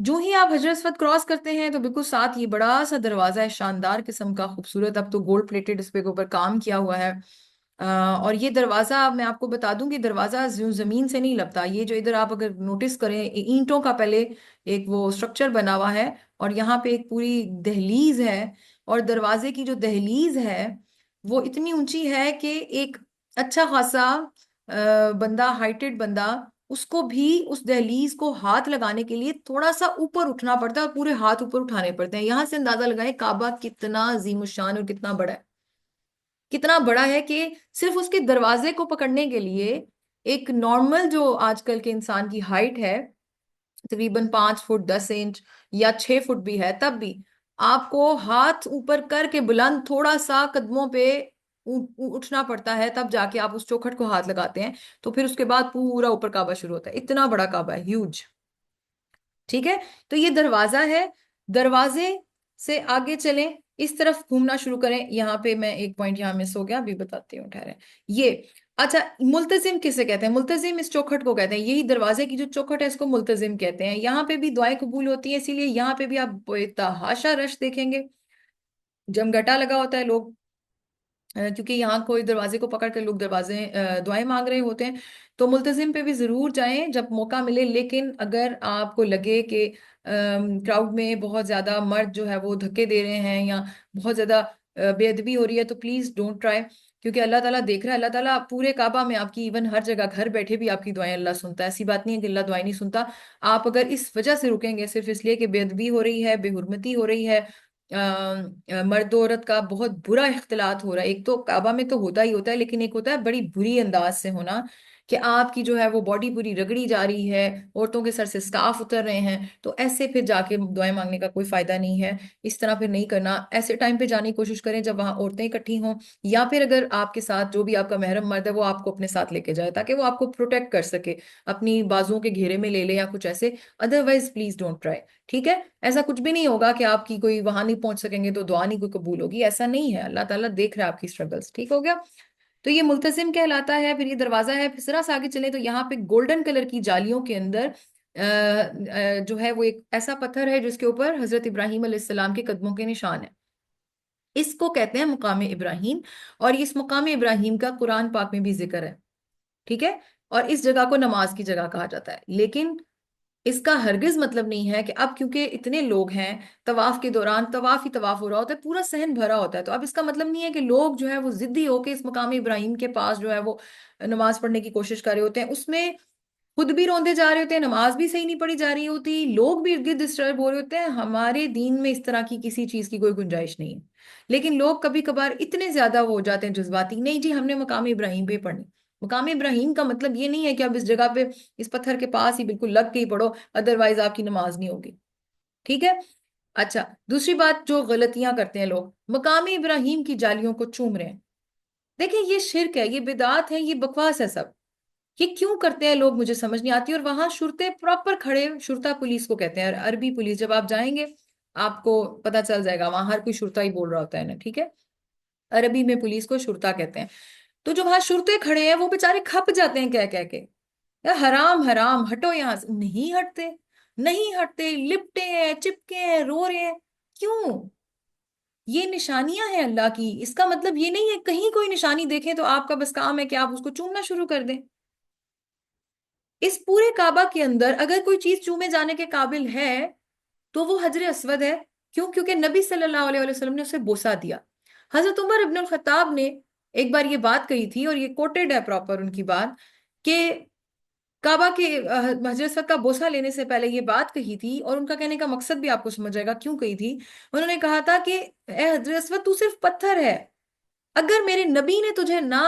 جو ہی آپ حجر اسود کراس کرتے ہیں تو بالکل ساتھ یہ بڑا سا دروازہ ہے، شاندار قسم کا، خوبصورت، اب تو گولڈ پلیٹڈ اس پہ اوپر کام کیا ہوا ہے۔ اور یہ دروازہ میں آپ کو بتا دوں کہ دروازہ زمین سے نہیں لگتا، یہ جو ادھر آپ اگر نوٹس کریں اینٹوں کا پہلے ایک وہ اسٹرکچر بنا ہوا ہے، اور یہاں پہ ایک پوری دہلیز ہے، اور دروازے کی جو دہلیز ہے وہ اتنی اونچی ہے کہ ایک اچھا خاصا بندہ، ہائٹڈ بندہ، اس کو بھی اس دہلیز کو ہاتھ لگانے کے لیے تھوڑا سا اوپر اٹھنا پڑتا ہے، اور پورے ہاتھ اوپر اٹھانے پڑتے ہیں۔ یہاں سے اندازہ لگائیں کعبہ کتنا عظیم الشان اور کتنا بڑا ہے، کتنا بڑا ہے کہ صرف اس کے دروازے کو پکڑنے کے لیے ایک نارمل جو آج کل کے انسان کی ہائٹ ہے، تقریباً 5 فٹ 10 انچ یا 6 فٹ بھی ہے، تب بھی آپ کو ہاتھ اوپر کر کے بلند تھوڑا سا قدموں پہ اٹھنا پڑتا ہے، تب جا کے آپ اس چوکھٹ کو ہاتھ لگاتے ہیں، تو پھر اس کے بعد پورا اوپر کعبہ شروع ہوتا ہے۔ اتنا بڑا کعبہ ہے، ہیوج۔ ٹھیک ہے، تو یہ دروازہ ہے، دروازے سے آگے چلیں، اس طرف گھومنا شروع کریں۔ یہاں پہ میں ایک پوائنٹ یہاں مس ہو گیا، ابھی بتاتی ہوں، ٹھہریں۔ یہ اچھا، ملتزم کسے کہتے ہیں؟ ملتزم اس چوکھٹ کو کہتے ہیں، یہی دروازے کی جو چوکھٹ ہے اس کو ملتزم کہتے ہیں۔ یہاں پہ بھی دعائیں قبول ہوتی ہیں، اسی لیے یہاں پہ بھی آپ تحاشا رش دیکھیں گے، جمگٹا لگا ہوتا ہے، لوگ کیونکہ یہاں کوئی دروازے کو پکڑ کے لوگ دروازے دعائیں مانگ رہے ہوتے ہیں، تو ملتزم پہ بھی ضرور جائیں جب موقع ملے۔ لیکن اگر آپ کو لگے کہ کراؤڈ میں بہت زیادہ مرد جو ہے وہ دھکے دے رہے ہیں یا بہت زیادہ بے ادبی ہو رہی ہے، تو پلیز ڈونٹ ٹرائی، کیونکہ اللہ تعالیٰ دیکھ رہا ہے، اللہ تعالیٰ پورے کعبہ میں آپ کی، ایون ہر جگہ گھر بیٹھے بھی آپ کی دعائیں اللہ سنتا ہے، ایسی بات نہیں ہے کہ اللہ دعائیں نہیں سنتا۔ آپ اگر اس وجہ سے رکیں گے، صرف اس لیے کہ بے ادبی ہو رہی ہے، بے حرمتی ہو رہی ہے، مرد و عورت کا بہت برا اختلاط ہو رہا ہے، ایک تو کعبہ میں تو ہوتا ہی ہوتا ہے، لیکن ایک ہوتا ہے بڑی بری انداز سے ہونا، کہ آپ کی جو ہے وہ باڈی پوری رگڑی جا رہی ہے، عورتوں کے سر سے سکارف اتر رہے ہیں، تو ایسے پھر جا کے دعائیں مانگنے کا کوئی فائدہ نہیں ہے، اس طرح پھر نہیں کرنا۔ ایسے ٹائم پہ جانے کی کوشش کریں جب وہاں عورتیں اکٹھی ہوں، یا پھر اگر آپ کے ساتھ جو بھی آپ کا محرم مرد ہے وہ آپ کو اپنے ساتھ لے کے جائے تاکہ وہ آپ کو پروٹیکٹ کر سکے، اپنی بازوؤں کے گھیرے میں لے لے یا کچھ ایسے، ادروائز پلیز ڈونٹ ٹرائی۔ ٹھیک ہے، ایسا کچھ بھی نہیں ہوگا کہ آپ کی کوئی وہاں نہیں پہنچ سکیں گے تو دعا نہیں کوئی قبول ہوگی، ایسا نہیں ہے، اللہ تعالیٰ دیکھ رہا ہے آپ کی اسٹرگلس۔ ٹھیک ہو گیا، تو یہ ملتزم کہلاتا ہے۔ پھر یہ دروازہ ہے، پھر ذرا سا آگے چلیں تو یہاں پہ گولڈن کلر کی جالیوں کے اندر جو ہے وہ ایک ایسا پتھر ہے جس کے اوپر حضرت ابراہیم علیہ السلام کے قدموں کے نشان ہیں، اس کو کہتے ہیں مقام ابراہیم، اور اس مقام ابراہیم کا قرآن پاک میں بھی ذکر ہے۔ ٹھیک ہے، اور اس جگہ کو نماز کی جگہ کہا جاتا ہے، لیکن اس کا ہرگز مطلب نہیں ہے کہ اب کیونکہ اتنے لوگ ہیں، طواف کے دوران طواف ہی طواف ہو رہا ہوتا ہے، پورا صحن بھرا ہوتا ہے، تو اب اس کا مطلب نہیں ہے کہ لوگ جو ہے وہ ضدی ہو کے اس مقام ابراہیم کے پاس جو ہے وہ نماز پڑھنے کی کوشش کر رہے ہوتے ہیں، اس میں خود بھی روندے جا رہے ہوتے ہیں، نماز بھی صحیح نہیں پڑھی جا رہی ہوتی، لوگ بھی ارد گرد ڈسٹرب ہو رہے ہوتے ہیں۔ ہمارے دین میں اس طرح کی کسی چیز کی کوئی گنجائش نہیں ہے، لیکن لوگ کبھی کبھار اتنے زیادہ وہ ہو جاتے ہیں جذباتی، نہیں جی ہم نے مقام ابراہیم پہ پڑھنی۔ مقام ابراہیم کا مطلب یہ نہیں ہے کہ اب اس جگہ پہ اس پتھر کے پاس ہی بالکل لگ کے ہی پڑھو، ادروائز آپ کی نماز نہیں ہوگی۔ ٹھیک ہے، اچھا، دوسری بات جو غلطیاں کرتے ہیں لوگ، مقام ابراہیم کی جالیوں کو چوم رہے ہیں۔ دیکھیں یہ شرک ہے، یہ بدعات ہے، یہ بکواس ہے سب، یہ کیوں کرتے ہیں لوگ مجھے سمجھ نہیں آتی۔ اور وہاں شرطے پراپر کھڑے، شرطہ پولیس کو کہتے ہیں، عربی پولیس، جب آپ جائیں گے آپ کو پتا چل جائے گا، وہاں ہر کوئی شرطہ ہی بول رہا ہوتا ہے نا، ٹھیک ہے، عربی میں پولیس کو شرطہ کہتے ہیں۔ تو جو وہاں شرطے کھڑے ہیں وہ بےچارے کھپ جاتے ہیں کہہ کہہ کے، یا حرام حرام ہٹو یہاں سے، نہیں ہٹتے، نہیں ہٹتے، لپٹے ہیں، چپکے ہیں، رو رہے ہیں، کیوں؟ یہ نشانیاں ہیں اللہ کی، اس کا مطلب یہ نہیں ہے کہیں کوئی نشانی دیکھیں تو آپ کا بس کام ہے کہ آپ اس کو چومنا شروع کر دیں۔ اس پورے کعبہ کے اندر اگر کوئی چیز چومے جانے کے قابل ہے تو وہ حجر اسود ہے، کیوں؟ کیونکہ نبی صلی اللہ علیہ وسلم نے اسے بوسا دیا۔ حضرت عمر ابن الخطاب نے ایک بار یہ بات کہی تھی، اور یہ کوٹڈ ہے پراپر ان کی بات، کہ کعبہ کے حجر اسود کا بوسا لینے سے پہلے یہ بات کہی تھی، اور ان کا کہنے کا مقصد بھی آپ کو سمجھ جائے گا کیوں کہی تھی۔ انہوں نے کہا تھا کہ اے حجر اسود تو صرف پتھر ہے، اگر میرے نبی نے تجھے نہ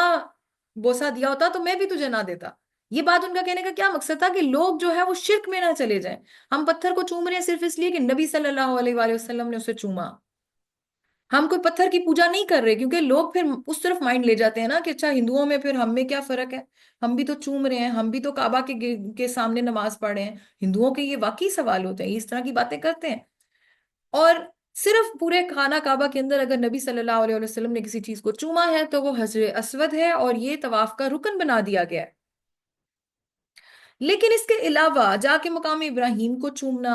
بوسا دیا ہوتا تو میں بھی تجھے نہ دیتا۔ یہ بات ان کا کہنے کا کیا مقصد تھا کہ لوگ جو ہے وہ شرک میں نہ چلے جائیں، ہم پتھر کو چوم رہے ہیں صرف اس لیے کہ نبی صلی اللہ علیہ وآلہ وسلم نے اسے چوما، ہم کوئی پتھر کی پوجا نہیں کر رہے، کیونکہ لوگ پھر اس طرف مائنڈ لے جاتے ہیں نا کہ اچھا ہندوؤں میں پھر ہم میں کیا فرق ہے، ہم بھی تو چوم رہے ہیں، ہم بھی تو کعبہ کے سامنے نماز پڑھ رہے ہیں، ہندوؤں کے یہ واقعی سوال ہوتے ہیں، یہ اس طرح کی باتیں کرتے ہیں۔ اور صرف پورے خانہ کعبہ کے اندر اگر نبی صلی اللہ علیہ وسلم نے کسی چیز کو چوما ہے تو وہ حجر اسود ہے، اور یہ طواف کا رکن بنا دیا گیا ہے۔ لیکن اس کے علاوہ جا کے مقام ابراہیم کو چومنا،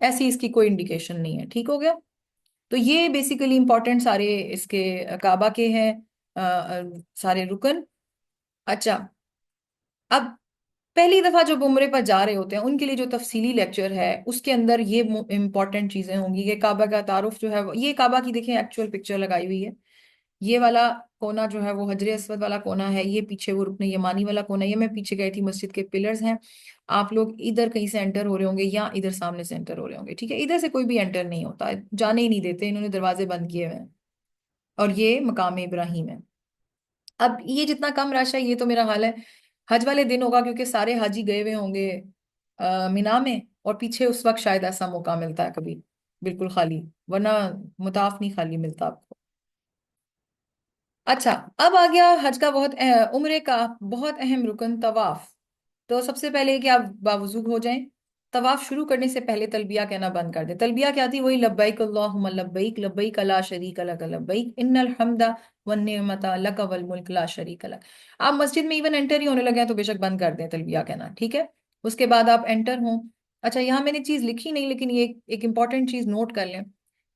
ایسی اس کی کوئی انڈیکیشن نہیں ہے. ٹھیک ہو گیا. تو یہ بیسیکلی امپورٹنٹ سارے اس کے کعبہ کے ہیں سارے رکن. اچھا، اب پہلی دفعہ جو عمرے پر جا رہے ہوتے ہیں ان کے لیے جو تفصیلی لیکچر ہے اس کے اندر یہ امپورٹنٹ چیزیں ہوں گی کہ کعبہ کا تعارف جو ہے یہ کعبہ کی دیکھیں ایکچوئل پکچر لگائی ہوئی ہے. یہ والا کونا جو ہے وہ حجر اسود والا کونا ہے. یہ پیچھے وہ رکن یمانی والا کونا ہے. یہ میں پیچھے گئی تھی مسجد کے پلرز ہیں. آپ لوگ ادھر کہیں سے انٹر ہو رہے ہوں گے یا ادھر سامنے سے انٹر ہو رہے ہوں گے. ٹھیک ہے، ادھر سے کوئی بھی انٹر نہیں ہوتا، جانے ہی نہیں دیتے، انہوں نے دروازے بند کیے ہوئے ہیں. اور یہ مقام ابراہیم ہے. اب یہ جتنا کم رش ہے یہ تو میرا حال ہے حج والے دن ہوگا کیونکہ سارے حاجی گئے ہوئے ہوں گے مینا میں. اور پیچھے اس وقت شاید ایسا موقع ملتا ہے کبھی بالکل خالی، ورنہ مطاف نہیں خالی ملتا آپ کو. اچھا، اب آ گیا حج کا عمرے کا بہت اہم رکن طواف. تو سب سے پہلے کہ آپ باوضو ہو جائیں. طواف شروع کرنے سے پہلے تلبیہ کہنا بند کر دیں. تلبیہ کیا تھی؟ وہی لبیک اللہم لبیک لبیک لا شریک لک لبیک ان الحمد والنعمت لک والملک لا شریک لک. آپ مسجد میں ایون انٹر ہی ہونے لگے ہیں تو بے شک بند کر دیں تلبیہ کہنا. ٹھیک ہے، اس کے بعد آپ انٹر ہوں. اچھا، یہاں میں نے چیز لکھی نہیں لیکن یہ ایک امپورٹنٹ چیز نوٹ کر لیں.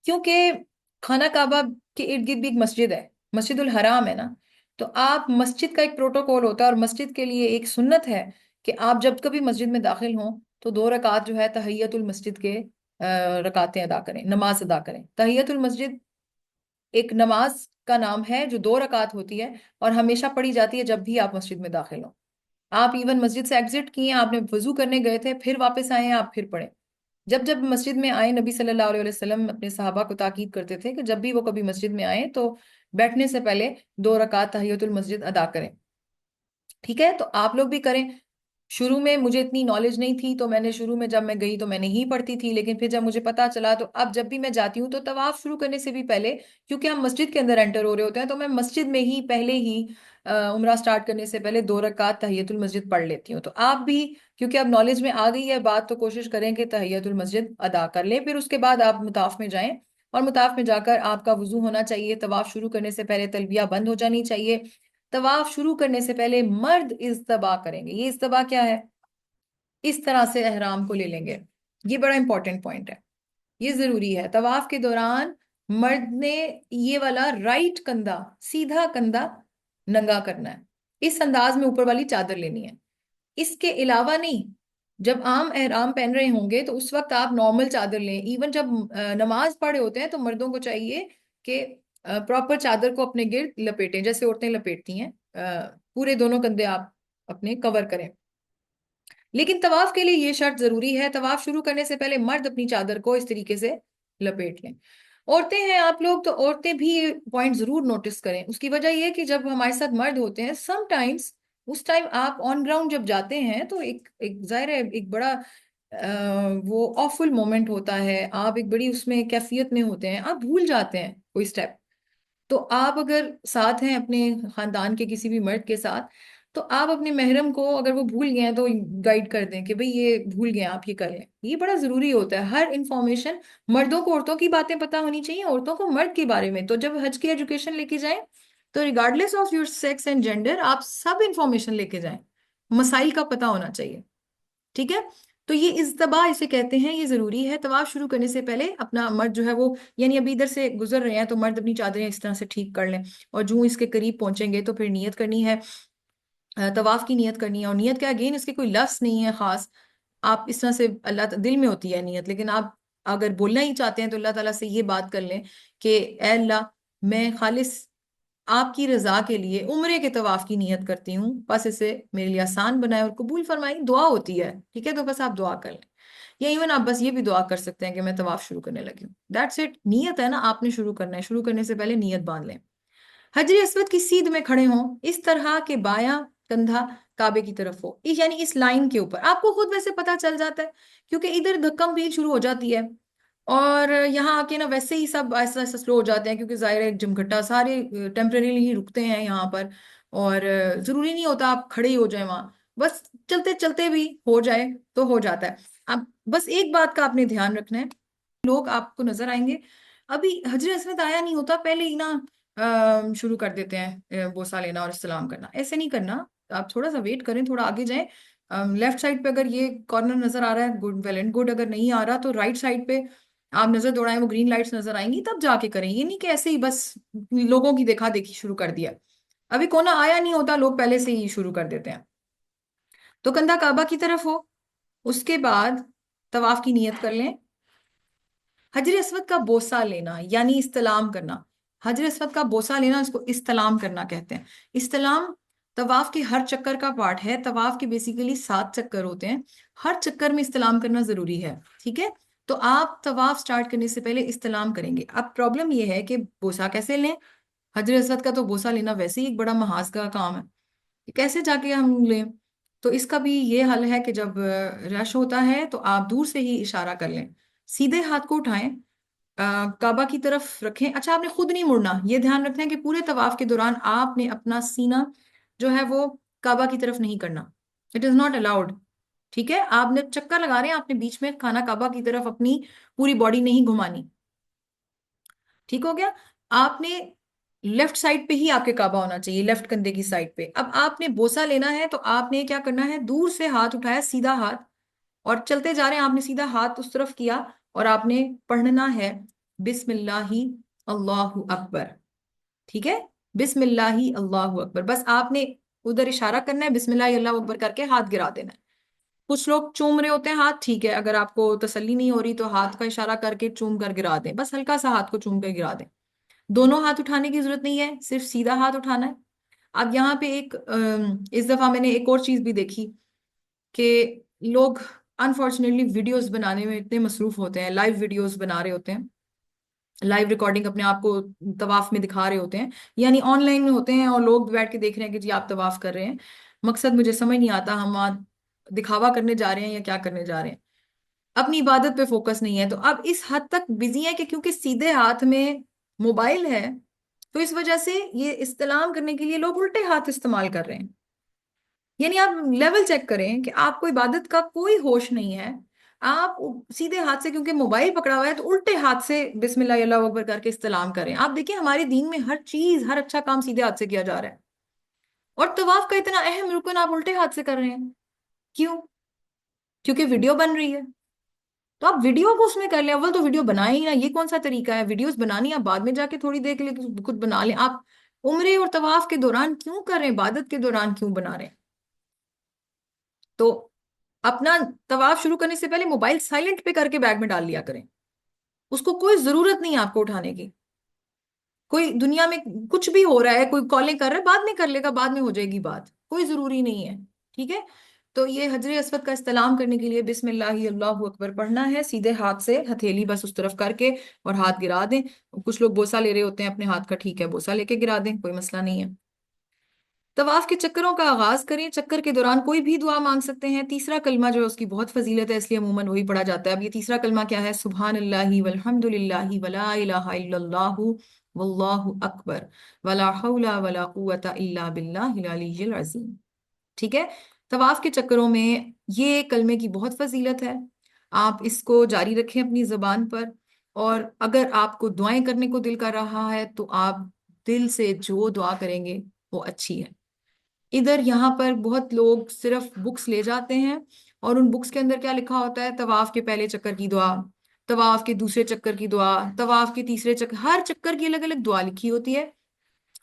کیونکہ خانہ کعبہ کے ارد گرد بھی ایک مسجد ہے، مسجد الحرام ہے نا. تو آپ مسجد کا ایک پروٹوکول ہوتا ہے اور مسجد کے لیے ایک سنت ہے کہ آپ جب کبھی مسجد میں داخل ہوں تو 2 رکعت جو ہے تحیت المسجد کے رکعتیں ادا کریں، نماز ادا کریں. تحیت المسجد ایک نماز کا نام ہے جو 2 رکعت ہوتی ہے اور ہمیشہ پڑھی جاتی ہے جب بھی آپ مسجد میں داخل ہوں. آپ ایون مسجد سے ایگزٹ کیے ہیں، آپ نے وضو کرنے گئے تھے، پھر واپس آئے ہیں، آپ پھر پڑھیں. جب جب مسجد میں آئے نبی صلی اللہ علیہ وسلم اپنے صحابہ کو تاکید کرتے تھے کہ جب بھی وہ کبھی مسجد میں آئے تو بیٹھنے سے پہلے 2 رکعت تحیت المسجد ادا کریں. ٹھیک ہے، تو آپ لوگ بھی کریں. شروع میں مجھے اتنی نالج نہیں تھی تو میں نے شروع میں جب میں گئی تو میں نہیں پڑھتی تھی، لیکن پھر جب مجھے پتا چلا تو اب جب بھی میں جاتی ہوں تو طواف شروع کرنے سے بھی پہلے، کیونکہ ہم مسجد کے اندر انٹر ہو رہے ہوتے ہیں، تو میں مسجد میں ہی پہلے ہی عمرہ سٹارٹ کرنے سے پہلے 2 رکعت تحیت المسجد پڑھ لیتی ہوں. تو آپ بھی کیونکہ اب نالج میں آ گئی ہے بات تو کوشش کریں کہ تحیت المسجد ادا کر لیں. پھر اس کے بعد آپ مطاف میں جائیں اور مطاف میں جا کر آپ کا وضو ہونا چاہیے. طواف شروع کرنے سے پہلے تلبیہ بند ہو جانی چاہیے. طواف شروع کرنے سے پہلے مرد اصطبا کریں گے. یہ اصطبا کیا ہے؟ اس طرح سے احرام کو لے لیں گے. یہ بڑا امپورٹنٹ پوائنٹ ہے، یہ ضروری ہے. طواف کے دوران مرد نے یہ والا رائٹ کندھا، سیدھا کندھا ننگا کرنا ہے. اس انداز میں اوپر والی چادر لینی ہے. اس کے علاوہ نہیں. جب عام احرام پہن رہے ہوں گے تو اس وقت آپ نارمل چادر لیں. ایون جب نماز پڑھے ہوتے ہیں تو مردوں کو چاہیے کہ پراپر چادر کو اپنے گرد لپیٹیں جیسے عورتیں لپیٹتی ہیں. پورے دونوں کندھے آپ اپنے کور کریں. لیکن طواف کے لیے یہ شرط ضروری ہے، طواف شروع کرنے سے پہلے مرد اپنی چادر کو اس طریقے سے لپیٹ لیں. عورتیں ہیں آپ لوگ تو عورتیں بھی یہ پوائنٹ ضرور نوٹس کریں. اس کی وجہ یہ کہ جب ہمارے ساتھ مرد ہوتے ہیں سم ٹائمز اس ٹائم آپ آن گراؤنڈ جب جاتے ہیں تو ایک ظاہر ہے ایک بڑا وہ آفل مومنٹ ہوتا ہے. آپ ایک بڑی اس میں کیفیت میں ہوتے ہیں، آپ بھول جاتے ہیں کوئی سٹیپ. تو آپ اگر ساتھ ہیں اپنے خاندان کے کسی بھی مرد کے ساتھ تو آپ اپنے محرم کو اگر وہ بھول گئے ہیں تو گائیڈ کر دیں کہ بھئی یہ بھول گئے ہیں آپ یہ کر لیں. یہ بڑا ضروری ہوتا ہے. ہر انفارمیشن مردوں کو عورتوں کی باتیں پتہ ہونی چاہیے، عورتوں کو مرد کے بارے میں. تو جب حج کی ایجوکیشن لے کے جائیں تو regardless of your sex and gender آپ سب انفارمیشن لے کے جائیں. مسائل کا پتہ ہونا چاہیے. ٹھیک ہے، تو یہ اجتباء اسے کہتے ہیں. یہ ضروری ہے. طواف شروع کرنے سے پہلے اپنا مرد جو ہے وہ یعنی ابھی ادھر سے گزر رہے ہیں تو مرد اپنی چادریں اس طرح سے ٹھیک کر لیں اور جو اس کے قریب پہنچیں گے تو پھر نیت کرنی ہے، طواف کی نیت کرنی ہے. اور نیت کیا اگین اس کے کوئی لفظ نہیں ہے خاص. آپ اس طرح سے اللہ دل میں ہوتی ہے نیت، لیکن آپ اگر بولنا ہی چاہتے ہیں تو اللہ تعالیٰ سے یہ بات کر لیں کہ اے اللہ میں خالص آپ کی رضا کے لیے عمرے کے طواف کی نیت کرتی ہوں، بس اسے میرے لیے آسان بنائے اور قبول فرمائی. دعا ہوتی ہے. ٹھیک ہے، تو بس آپ دعا کر لیں. یا ایون آپ بس یہ بھی دعا کر سکتے ہیں کہ میں طواف شروع کرنے لگی ہوں. That's it. نیت ہے نا، آپ نے شروع کرنا ہے. شروع کرنے سے پہلے نیت باندھ لیں. حجر اسود کی سیدھ میں کھڑے ہوں اس طرح کہ بایاں کندھا کعبے کی طرف ہو، یعنی اس لائن کے اوپر. آپ کو خود ویسے پتا چل جاتا ہے کیونکہ ادھر دھکم بھی شروع ہو جاتی ہے اور یہاں آ کے نا ویسے ہی سب ایسا ایسا سلو ہو جاتے ہیں کیونکہ ظاہر ہے ایک جمگھٹا سارے ٹیمپریریلی ہی رکتے ہیں یہاں پر. اور ضروری نہیں ہوتا آپ کھڑے ہی ہو جائیں وہاں، بس چلتے چلتے بھی ہو جائے تو ہو جاتا ہے. اب بس ایک بات کا آپ نے دھیان رکھنا ہے، لوگ آپ کو نظر آئیں گے ابھی حجر اسود آیا نہیں ہوتا پہلے ہی نا شروع کر دیتے ہیں بوسہ لینا اور استلام کرنا. ایسے نہیں کرنا. آپ تھوڑا سا ویٹ کریں، تھوڑا آگے جائیں لیفٹ سائڈ پہ اگر یہ کارنر نظر آ رہا ہے، گڈ، ویل اینڈ گڈ. اگر نہیں آ رہا تو رائٹ سائڈ پہ آپ نظر دوڑائیں، وہ گرین لائٹس نظر آئیں گی تب جا کے کریں. یہ نہیں کہ ایسے ہی بس لوگوں کی دیکھا دیکھی شروع کر دیا. ابھی کونا آیا نہیں ہوتا، لوگ پہلے سے ہی شروع کر دیتے ہیں. تو کندھا کعبہ کی طرف ہو. اس کے بعد طواف کی نیت کر لیں. حجر اسود کا بوسہ لینا یعنی استلام کرنا. حجر اسود کا بوسہ لینا اس کو استلام کرنا کہتے ہیں. استلام طواف کے ہر چکر کا پارٹ ہے. طواف کے بیسیکلی 7 چکر ہوتے ہیں. ہر چکر میں استلام کرنا ضروری ہے. ٹھیک ہے. تو آپ طواف سٹارٹ کرنے سے پہلے استلام کریں گے. اب پرابلم یہ ہے کہ بوسہ کیسے لیں؟ حجر اسود کا تو بوسہ لینا ویسے ہی ایک بڑا محاذ کا کام ہے، کیسے جا کے ہم لیں؟ تو اس کا بھی یہ حل ہے کہ جب رش ہوتا ہے تو آپ دور سے ہی اشارہ کر لیں. سیدھے ہاتھ کو اٹھائیں، کعبہ کی طرف رکھیں. اچھا، آپ نے خود نہیں مڑنا، یہ دھیان رکھنا ہے کہ پورے طواف کے دوران آپ نے اپنا سینہ جو ہے وہ کعبہ کی طرف نہیں کرنا. It is not allowed. ٹھیک ہے. آپ نے چکر لگا رہے ہیں، آپ نے بیچ میں خانہ کعبہ کی طرف اپنی پوری باڈی نہیں گھمانی. ٹھیک ہو گیا. آپ نے لیفٹ سائڈ پہ ہی آپ کے کعبہ ہونا چاہیے، لیفٹ کندھے کی سائڈ پہ. اب آپ نے بوسہ لینا ہے تو آپ نے کیا کرنا ہے؟ دور سے ہاتھ اٹھایا، سیدھا ہاتھ، اور چلتے جا رہے ہیں. آپ نے سیدھا ہاتھ اس طرف کیا اور آپ نے پڑھنا ہے بسم اللہ اللہ اکبر. ٹھیک ہے. بسم اللہ اللہ اکبر. بس آپ نے ادھر اشارہ کرنا ہے، بسم اللہ اللہ اکبر کر کے ہاتھ گرا دینا ہے. کچھ لوگ چوم رہے ہوتے ہیں ہاتھ، ٹھیک ہے، اگر آپ کو تسلی نہیں ہو رہی تو ہاتھ کا اشارہ کر کے چوم کر گرا دیں. بس ہلکا سا ہاتھ کو چوم کر گرا دیں. دونوں ہاتھ اٹھانے کی ضرورت نہیں ہے، صرف سیدھا ہاتھ اٹھانا ہے. اب یہاں پہ اس دفعہ میں نے ایک اور چیز بھی دیکھی کہ لوگ انفارچونیٹلی ویڈیوز بنانے میں اتنے مصروف ہوتے ہیں، لائیو ویڈیوز بنا رہے ہوتے ہیں، لائیو ریکارڈنگ اپنے آپ کو طواف میں دکھا رہے ہوتے ہیں، یعنی آن لائن میں ہوتے ہیں اور لوگ بیٹھ کے دیکھ رہے ہیں کہ جی آپ طواف کر رہے ہیں. مقصد مجھے سمجھ نہیں آتا، ہم وہاں دکھاوا کرنے جا رہے ہیں یا کیا کرنے جا رہے ہیں؟ اپنی عبادت پہ فوکس نہیں ہے. تو اب اس حد تک بزی ہے کہ کیونکہ سیدھے ہاتھ میں موبائل ہے تو اس وجہ سے یہ استلام کرنے کے لیے لوگ الٹے ہاتھ استعمال کر رہے ہیں. یعنی آپ لیول چیک کریں کہ آپ کو عبادت کا کوئی ہوش نہیں ہے. آپ سیدھے ہاتھ سے کیونکہ موبائل پکڑا ہوا ہے تو الٹے ہاتھ سے بسم اللہ اللہ اکبر کر کے استلام کریں. آپ دیکھیں ہمارے دین میں ہر چیز، ہر اچھا کام سیدھے ہاتھ سے کیا جا رہا ہے، اور طواف کا اتنا اہم رکن آپ الٹے ہاتھ سے کر رہے ہیں. کیوں؟ کیونکہ ویڈیو بن رہی ہے. تو آپ ویڈیو کو اس میں کر لیں. اول تو ویڈیو بنائیں ہی نا، یہ کون سا طریقہ ہے؟ ویڈیوز بنانی آپ بعد میں جا کے تھوڑی دیکھ لیں، خود بنا لیں. آپ عمرے اور طواف کے دوران کیوں کر رہے ہیں؟ عبادت کے دوران کیوں بنا رہے ہیں؟ تو اپنا طواف شروع کرنے سے پہلے موبائل سائلنٹ پہ کر کے بیگ میں ڈال لیا کریں. اس کو کوئی ضرورت نہیں ہے آپ کو اٹھانے کی. کوئی دنیا میں کچھ بھی ہو رہا ہے، کوئی کالیں کر رہا ہے، بعد میں کر لے گا، بعد میں ہو جائے گی بات، کوئی ضروری نہیں ہے. ٹھیک ہے. تو یہ حجر اسود کا استلام کرنے کے لیے بسم اللہ اللہ اکبر پڑھنا ہے. سیدھے ہاتھ سے ہتھیلی بس اس طرف کر کے اور ہاتھ گرا دیں. کچھ لوگ بوسہ لے رہے ہوتے ہیں اپنے ہاتھ کا، ٹھیک ہے، بوسہ لے کے گرا دیں، کوئی مسئلہ نہیں ہے. طواف کے چکروں کا آغاز کریں. چکر کے دوران کوئی بھی دعا مانگ سکتے ہیں. تیسرا کلمہ جو ہے اس کی بہت فضیلت ہے، اس لیے عموماً وہی پڑھا جاتا ہے. اب یہ تیسرا کلمہ کیا ہے؟ سبحان اللہ والحمد للہ ولا الہ الا اللہ واللہ اکبر ولا حول ولا قوة الا باللہ العلی العظیم. ٹھیک ہے. طواف کے چکروں میں یہ کلمے کی بہت فضیلت ہے. آپ اس کو جاری رکھیں اپنی زبان پر، اور اگر آپ کو دعائیں کرنے کو دل کر رہا ہے تو آپ دل سے جو دعا کریں گے وہ اچھی ہے. ادھر یہاں پر بہت لوگ صرف بکس لے جاتے ہیں اور ان بکس کے اندر کیا لکھا ہوتا ہے؟ طواف کے پہلے چکر کی دعا، طواف کے دوسرے چکر کی دعا، طواف کے تیسرے چکر، ہر چکر کی الگ الگ دعا لکھی ہوتی ہے.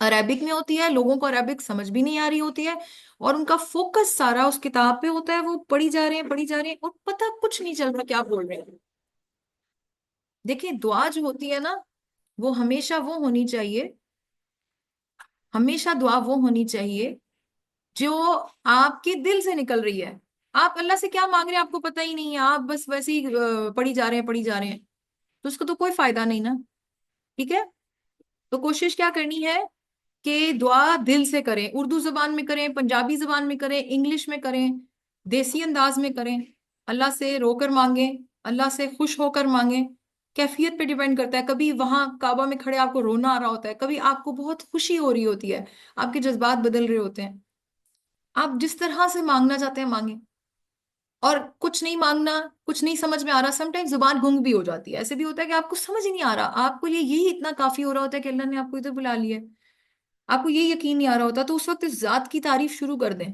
عربک میں ہوتی ہے. لوگوں کو عربک سمجھ بھی نہیں آ رہی ہوتی ہے اور ان کا فوکس سارا اس کتاب پہ ہوتا ہے. وہ پڑھی جا رہے ہیں پڑھی جا رہے ہیں اور پتہ کچھ نہیں چل رہا کیا بول رہے ہیں. دیکھیں دعا جو ہوتی ہے نا، وہ ہمیشہ وہ ہونی چاہیے، ہمیشہ دعا وہ ہونی چاہیے جو آپ کے دل سے نکل رہی ہے. آپ اللہ سے کیا مانگ رہے ہیں آپ کو پتہ ہی نہیں ہے، آپ بس ویسے ہی پڑھی جا رہے ہیں پڑھی جا رہے ہیں، تو اس کو تو کوئی فائدہ نہیں نا. ٹھیک ہے. تو کوشش کیا کرنی ہے کہ دعا دل سے کریں. اردو زبان میں کریں، پنجابی زبان میں کریں، انگلش میں کریں، دیسی انداز میں کریں. اللہ سے رو کر مانگیں، اللہ سے خوش ہو کر مانگیں. کیفیت پہ ڈیپینڈ کرتا ہے. کبھی وہاں کعبہ میں کھڑے آپ کو رونا آ رہا ہوتا ہے، کبھی آپ کو بہت خوشی ہو رہی ہوتی ہے، آپ کے جذبات بدل رہے ہوتے ہیں. آپ جس طرح سے مانگنا چاہتے ہیں مانگیں. اور کچھ نہیں مانگنا، کچھ نہیں سمجھ میں آ رہا، سم ٹائم زبان گنگ بھی ہو جاتی ہے. ایسے بھی ہوتا ہے کہ آپ کو سمجھ ہی نہیں آ رہا، آپ کو یہی اتنا کافی ہو رہا ہوتا ہے کہ اللہ نے آپ کو ادھر بلا لیا ہے، آپ کو یہ یقین نہیں آ رہا ہوتا. تو اس وقت اس ذات کی تعریف شروع کر دیں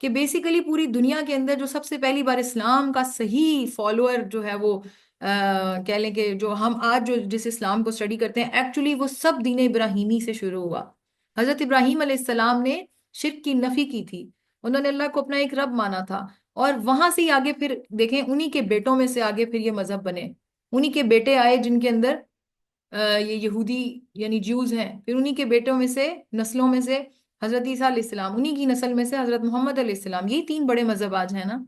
کہ بیسیکلی پوری دنیا کے اندر جو سب سے پہلی بار اسلام کا صحیح فالوور جو ہے وہ کہہ لیں کہ جو ہم آج جو جس اسلام کو اسٹڈی کرتے ہیں ایکچولی وہ سب دین ابراہیمی سے شروع ہوا. حضرت ابراہیم علیہ السلام نے شرک کی نفی کی تھی. انہوں نے اللہ کو اپنا ایک رب مانا تھا. اور وہاں سے ہی آگے پھر دیکھیں انہی کے بیٹوں میں سے آگے پھر یہ مذہب بنے. انہی کے بیٹے آئے جن کے اندر یہ یہودی یعنی جیوز ہیں. پھر انہی کے بیٹوں میں سے نسلوں میں سے حضرت عیسیٰ علیہ السلام, انہی کی نسل میں سے حضرت محمد علیہ السلام. یہی 3 بڑے مذہب آج ہیں نا,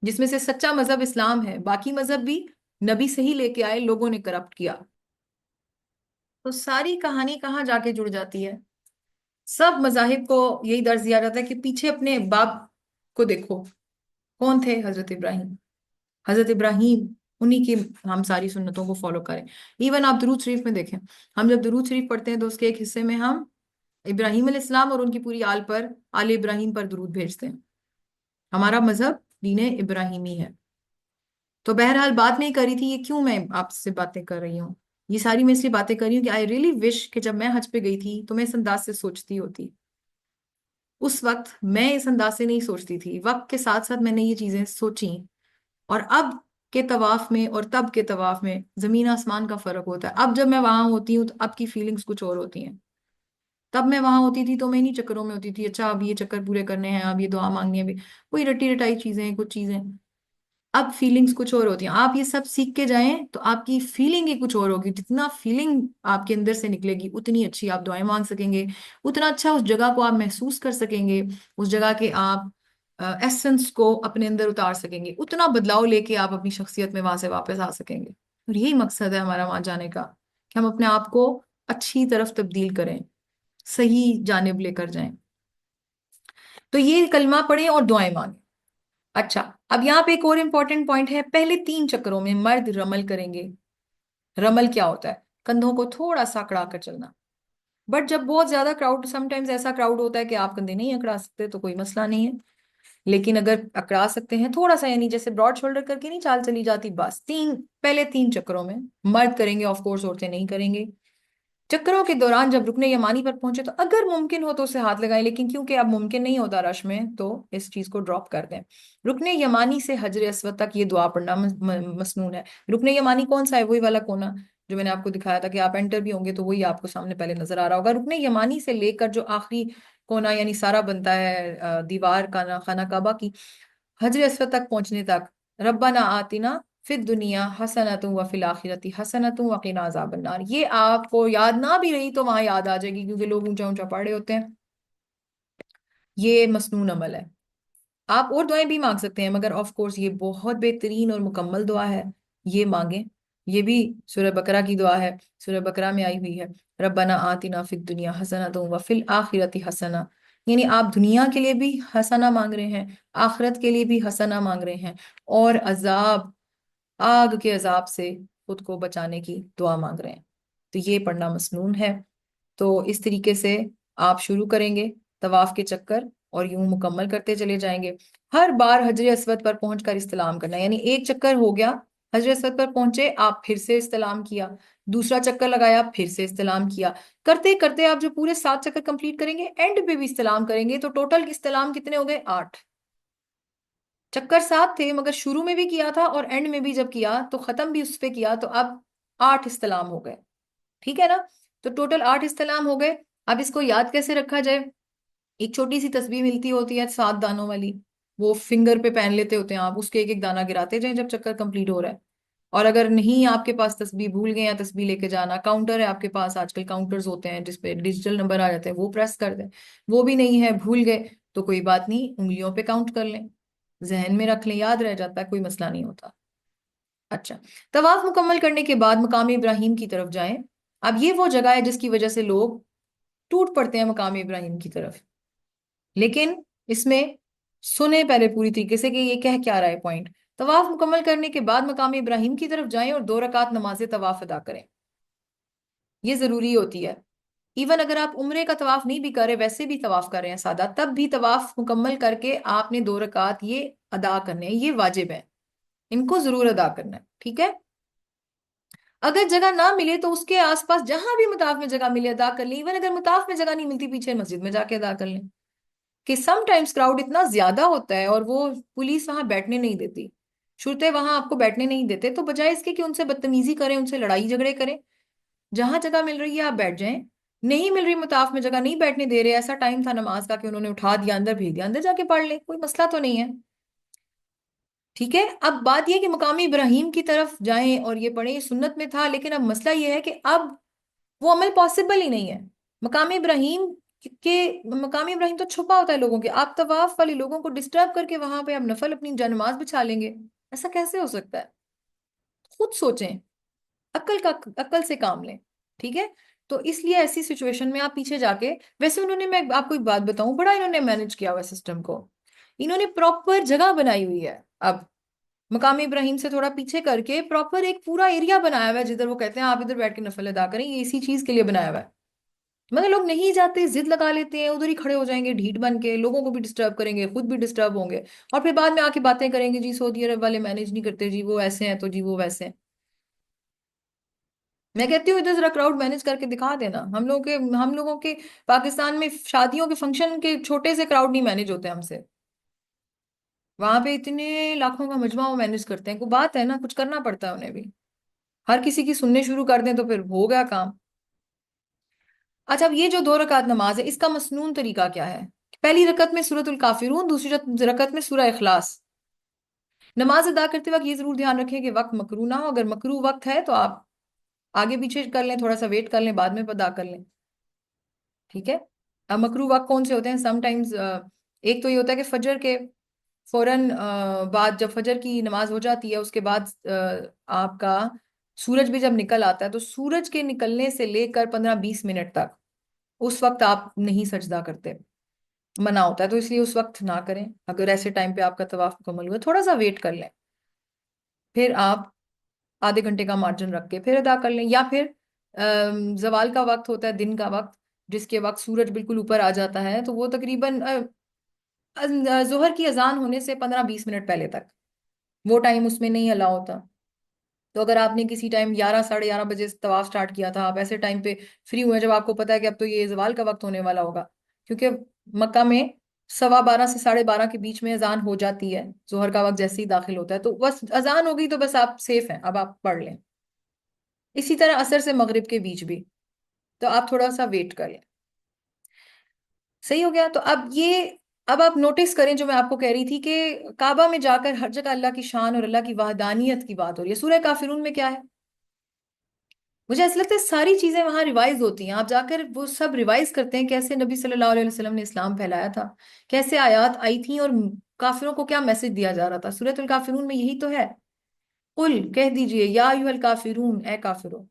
جس میں سے سچا مذہب اسلام ہے. باقی مذہب بھی نبی سے ہی لے کے آئے, لوگوں نے کرپٹ کیا. تو ساری کہانی کہاں جا کے جڑ جاتی ہے؟ سب مذاہب کو یہی درس دیا جاتا ہے کہ پیچھے اپنے باپ کو دیکھو, کون تھے؟ حضرت ابراہیم. حضرت ابراہیم, انہی کی ہم ساری سنتوں کو فالو کریں. ایون آپ درود شریف میں دیکھیں, ہم جب درود شریف پڑھتے ہیں تو اس کے ایک حصے میں ہم ابراہیم علیہ السلام اور ان کی پوری آل پر, آل ابراہیم پر درود بھیجتے ہیں. ہمارا مذہب دین ابراہیمی ہے. تو بہرحال بات میں ہی کری تھی یہ کیوں میں آپ سے باتیں کر رہی ہوں. یہ ساری میں اس لیے باتیں کر رہی ہوں کہ آئی ریئلی وش کہ جب میں حج پہ گئی تھی تو میں اس انداز سے سوچتی ہوتی. اس وقت میں اس انداز سے نہیں سوچتی تھی. وقت کے ساتھ ساتھ میں نے یہ چیزیں سوچی, اور اب کے طواف میں اور تب کے طواف میں زمین آسمان کا فرق ہوتا ہے. اب جب میں وہاں ہوتی ہوں تو اب کی فیلنگز کچھ اور ہوتی ہیں. تب میں وہاں ہوتی تھی تو میں انہیں چکروں میں ہوتی تھی, اچھا اب یہ چکر پورے کرنے ہیں, اب یہ دعا مانگنی ہے, کوئی رٹی رٹائی چیزیں, کچھ چیزیں. اب فیلنگز کچھ اور ہوتی ہیں. آپ یہ سب سیکھ کے جائیں تو آپ کی فیلنگ ہی کچھ اور ہوگی. جتنا فیلنگ آپ کے اندر سے نکلے گی اتنی اچھی آپ دعائیں مانگ سکیں گے, اتنا اچھا اس جگہ کو آپ محسوس کر سکیں گے, اس جگہ کے آپ ایسنس کو اپنے اندر اتار سکیں گے, اتنا بدلاؤ لے کے آپ اپنی شخصیت میں وہاں سے واپس آ سکیں گے. اور یہی مقصد ہے ہمارا وہاں جانے کا, کہ ہم اپنے آپ کو اچھی طرف تبدیل کریں, صحیح جانب لے کر جائیں. تو یہ کلمہ پڑھیں اور دعائیں مانگیں. اچھا, اب یہاں پہ ایک اور امپورٹنٹ پوائنٹ ہے. پہلے 3 چکروں میں مرد رمل کریں گے. رمل کیا ہوتا ہے؟ کندھوں کو تھوڑا سا اکڑا کر چلنا. بٹ جب بہت زیادہ کراؤڈ, سم ٹائمز ایسا کراؤڈ ہوتا ہے کہ آپ کندھے نہیں اکڑا سکتے تو کوئی مسئلہ نہیں ہے. لیکن اگر اکڑا سکتے ہیں تھوڑا سا, یعنی جیسے براڈ شولڈر کر کے نہیں چال چلی جاتی, بس پہلے 3 چکروں میں مرد کریں گے. آف کورس عورتیں نہیں کریں گے. چکروں کے دوران جب رکن یمانی پر پہنچے تو اگر ممکن ہو تو اسے ہاتھ لگائیں, لیکن کیونکہ اب ممکن نہیں ہوتا رش میں تو اس چیز کو ڈراپ کر دیں. رکن یمانی سے حجر اسود تک یہ دعا پڑھنا مسنون ہے. رکن یمانی کون سا ہے؟ وہی والا کونا جو میں نے آپ کو دکھایا تھا کہ آپ انٹر بھی ہوں گے تو وہی آپ کو سامنے پہلے نظر آ رہا ہوگا. رکن یمانی سے لے کر جو آخری کونا یعنی سارا بنتا ہے دیوار کا خانہ کعبہ کی, حجر اسود تک پہنچنے تک ربنا آتنا فی الدنیا حسنۃ وفی الآخرۃ حسنۃ وقنا عذاب النار, یہ آپ کو یاد نہ بھی رہی تو وہاں یاد آ جائے گی کیونکہ لوگ اونچا اونچا پڑھ رہے ہوتے ہیں. یہ مسنون عمل ہے. آپ اور دعائیں بھی مانگ سکتے ہیں مگر آف کورس یہ بہت بہترین اور مکمل دعا ہے, یہ مانگیں. یہ بھی سورہ بقرہ کی دعا ہے, سورہ بقرہ میں آئی ہوئی ہے ربنا آتنا فی الدنیا حسنۃ وفی الآخرۃ حسنہ. یعنی آپ دنیا کے لیے بھی حسنہ مانگ رہے ہیں, آخرت کے لیے بھی حسنہ مانگ رہے ہیں, اور آگ کے عذاب سے خود کو بچانے کی دعا مانگ رہے ہیں. تو یہ پڑھنا مسنون ہے. تو اس طریقے سے آپ شروع کریں گے طواف کے چکر اور یوں مکمل کرتے چلے جائیں گے. ہر بار حجر اسود پر پہنچ کر استلام کرنا, یعنی ایک چکر ہو گیا, حجر اسود پر پہنچے آپ پھر سے استلام کیا, دوسرا چکر لگایا پھر سے استلام کیا, کرتے کرتے آپ جو پورے 7 چکر کمپلیٹ کریں گے اینڈ پہ بھی استلام کریں گے. تو ٹوٹل استلام کتنے ہو گئے؟ 8. چکر 7 تھے مگر شروع میں بھی کیا تھا اور اینڈ میں بھی جب کیا تو ختم بھی اس پہ کیا, تو اب 8 استلام ہو گئے. ٹھیک ہے نا؟ تو ٹوٹل 8 استلام ہو گئے. اب اس کو یاد کیسے رکھا جائے؟ ایک چھوٹی سی تسبیح ملتی ہوتی ہے 7 دانوں والی, وہ فنگر پہ پہن لیتے ہوتے ہیں آپ, اس کے ایک ایک دانہ گراتے جائیں جب چکر کمپلیٹ ہو رہا ہے. اور اگر نہیں آپ کے پاس تسبیح, بھول گئے یا تسبیح لے کے جانا, کاؤنٹر ہے آپ کے پاس, آج کل کاؤنٹرز ہوتے ہیں جس پہ ڈیجیٹل نمبر آ جاتے ہیں, وہ پریس کر دیں. وہ بھی نہیں ہے, بھول گئے, تو کوئی بات نہیں, انگلیوں پہ کاؤنٹ کر لیں, ذہن میں رکھ لیں, یاد رہ جاتا ہے, کوئی مسئلہ نہیں ہوتا. اچھا, طواف مکمل کرنے کے بعد مقام ابراہیم کی طرف جائیں. اب یہ وہ جگہ ہے جس کی وجہ سے لوگ ٹوٹ پڑتے ہیں مقام ابراہیم کی طرف, لیکن اس میں سنیں پہلے پوری طریقے سے کہ یہ کہہ کیا رہا ہے پوائنٹ. طواف مکمل کرنے کے بعد مقام ابراہیم کی طرف جائیں اور 2 رکعت نماز طواف ادا کریں. یہ ضروری ہوتی ہے. ایون اگر آپ عمرے کا طواف نہیں بھی کر رہے, ویسے بھی طواف کر رہے ہیں سادہ, تب بھی طواف مکمل کر کے آپ نے 2 رکعت یہ ادا کرنے ہیں, یہ واجب ہے, ان کو ضرور ادا کرنا ہے. ٹھیک ہے؟ اگر جگہ نہ ملے تو اس کے آس پاس جہاں بھی مطاف میں جگہ ملے ادا کر لیں. ایون اگر مطاف میں جگہ نہیں ملتی, پیچھے مسجد میں جا کے ادا کر لیں. کہ سم ٹائمز کراؤڈ اتنا زیادہ ہوتا ہے اور وہ پولیس وہاں بیٹھنے نہیں دیتی، شرطے وہاں آپ کو بیٹھنے نہیں دیتے، تو بجائے اس کے کہ ان سے بدتمیزی کریں، ان سے لڑائی جھگڑے کریں، جہاں جگہ مل رہی ہے آپ بیٹھ جائیں، نہیں مل رہی مطاف میں جگہ نہیں بیٹھنے دے رہے، ایسا ٹائم تھا نماز کا کہ انہوں نے اٹھا دیا، اندر بھیج دیا، اندر جا کے پڑھ لیں، کوئی مسئلہ تو نہیں ہے۔ ٹھیک ہے، اب بات یہ کہ مقامی ابراہیم کی طرف جائیں اور یہ پڑھیں، سنت میں تھا، لیکن اب مسئلہ یہ ہے کہ اب وہ عمل پاسبل ہی نہیں ہے۔ مقام ابراہیم کے مقام ابراہیم تو چھپا ہوتا ہے لوگوں کے، آپ طواف والے لوگوں کو ڈسٹرب کر کے وہاں پہ آپ نفل اپنی جانماز بچھا لیں گے؟ ایسا کیسے ہو سکتا ہے؟ خود سوچیں، عقل سے کام لیں۔ ٹھیک ہے، تو اس لیے ایسی سچویشن میں آپ پیچھے جا کے، ویسے انہوں نے، میں آپ کو ایک بات بتاؤں، بڑا انہوں نے مینج کیا ہوا سسٹم کو، انہوں نے پراپر جگہ بنائی ہوئی ہے اب، مقام ابراہیم سے تھوڑا پیچھے کر کے پراپر ایک پورا ایریا بنایا ہوا ہے جدھر وہ کہتے ہیں آپ ادھر بیٹھ کے نفل ادا کریں، یہ اسی چیز کے لیے بنایا ہوا ہے، مگر لوگ نہیں جاتے، ضد لگا لیتے ہیں، ادھر ہی کھڑے ہو جائیں گے ڈھیٹ بن کے، لوگوں کو بھی ڈسٹرب کریں گے، خود بھی ڈسٹرب ہوں گے، اور پھر بعد میں آ کے باتیں کریں گے، جی سعودی عرب والے مینج نہیں کرتے، جی وہ ایسے ہیں تو جی وہ ویسے ہیں۔ میں کہتی ہوں ادھر ذرا کراؤڈ مینج کر کے دکھا دینا، ہم لوگوں کے پاکستان میں شادیوں کے فنکشن کے چھوٹے سے کراؤڈ نہیں مینج ہوتے ہم سے، وہاں پہ اتنے لاکھوں کا مجمع وہ مینج کرتے ہیں، کوئی بات ہے نا، کچھ کرنا پڑتا ہے انہیں بھی، ہر کسی کی سننے شروع کر دیں تو پھر ہو گیا کام۔ اچھا، اب یہ جو 2 رکعت نماز ہے، اس کا مسنون طریقہ کیا ہے؟ پہلی رکعت میں سورۃ الکافرون، دوسری رکعت میں سورہ اخلاص۔ نماز ادا کرتے وقت یہ ضرور دھیان رکھیں کہ وقت مکرو نہ ہو، اگر مکرو وقت ہے تو آپ آگے پیچھے کر لیں، تھوڑا سا ویٹ کر لیں، بعد میں ادا کر لیں۔ ٹھیک ہے، اب مکرو وقت کون سے ہوتے ہیں؟ سم ٹائمز ایک تو یہ ہوتا ہے کہ فجر کے فوراً بعد، جب فجر کی نماز ہو جاتی ہے اس کے بعد آپ کا سورج بھی جب نکل آتا ہے، تو سورج کے نکلنے سے لے کر 15-20 منٹ تک اس وقت آپ نہیں سجدہ کرتے، منع ہوتا ہے، تو اس لیے اس وقت نہ کریں، اگر ایسے ٹائم پہ آپ کا طواف مکمل ہوا تھوڑا سا ویٹ کر لیں، پھر آپ آدھے گھنٹے کا مارجن رکھ کے پھر ادا کر لیں، یا پھر زوال کا وقت ہوتا ہے، دن کا وقت، جس کے وقت سورج بالکل اوپر آ جاتا ہے، تو وہ تقریباً ظہر کی اذان ہونے سے 15-20 منٹ پہلے تک، وہ ٹائم اس میں نہیں الاؤ ہوتا، تو اگر آپ نے کسی ٹائم 11 ساڑھے 11 بجے طواف سٹارٹ کیا تھا، آپ ایسے ٹائم پہ فری ہوئے جب آپ کو پتا ہے کہ اب تو یہ زوال کا وقت ہونے والا ہوگا، کیونکہ مکہ میں 12:15 سے 12:30 کے بیچ میں اذان ہو جاتی ہے، ظہر کا وقت جیسے ہی داخل ہوتا ہے، تو بس اذان ہو گئی تو بس آپ سیف ہیں، اب آپ پڑھ لیں۔ اسی طرح عصر سے مغرب کے بیچ بھی، تو آپ تھوڑا سا ویٹ کر لیں۔ صحیح ہو گیا؟ تو اب آپ نوٹس کریں جو میں آپ کو کہہ رہی تھی، کہ کعبہ میں جا کر ہر جگہ اللہ کی شان اور اللہ کی وحدانیت کی بات ہو رہی ہے۔ سورہ کافرون میں کیا ہے؟ مجھے ایسا لگتا ہے ساری چیزیں وہاں ریوائز ہوتی ہیں، آپ جا کر وہ سب ریوائز کرتے ہیں، کیسے نبی صلی اللہ علیہ وسلم نے اسلام پھیلایا تھا، کیسے آیات آئی تھیں، اور کافروں کو کیا میسج دیا جا رہا تھا۔ سورۃ الکافرون میں یہی تو ہے، قل کہہ دیجئے، یا ایھا الکافرون، اے کافرو،